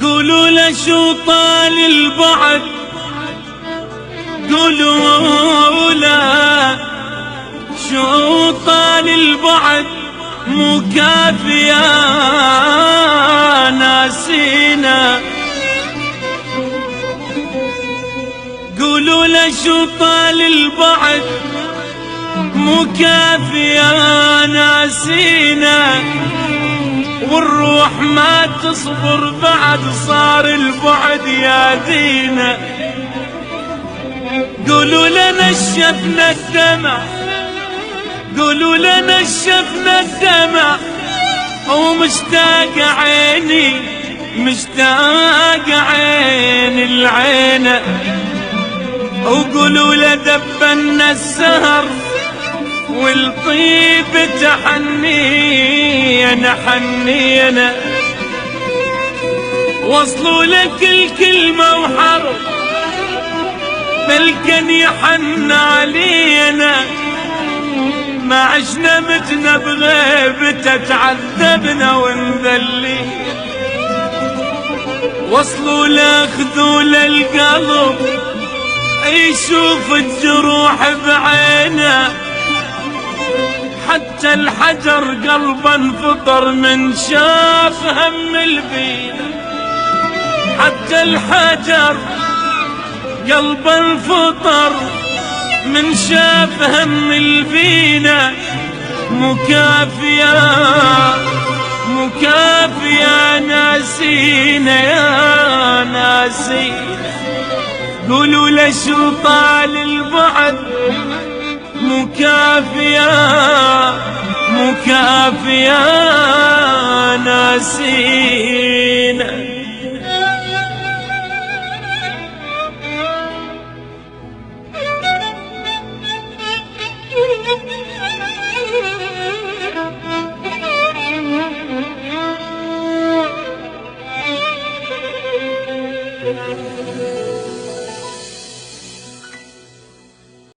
قولوا له شو طال البعد، قولوا له شو طال البعد، مو كافية ناسينا. قولوا له شو طال البعد، مو كافية ناسينا، والروح ما تصبر بعد صار البعد ياذينا. قولوا لنا نشفنا الدمع، قولوا لنا نشفنا الدمع، ومشتاق عيني مشتاق عين العين. وقولوا له دبنا السهر والطيب تحنينا حنينا. وصلوا لك الكلمة وحرف ملكن يحن علينا، ما عشنا متنا بغيبته تعذبنا ونذلي. وصلوا لاخذوا للقلب يشوف الجروح بعينه، حتى الحجر قلبا فطر من شاف هم البينا. حتى الحجر قلبا فطر من شاف هم البينا. مكافية مكافية ناسينا يا ناسينا. قولوا له شو طال البعد، مكافية مكافية ناسينا.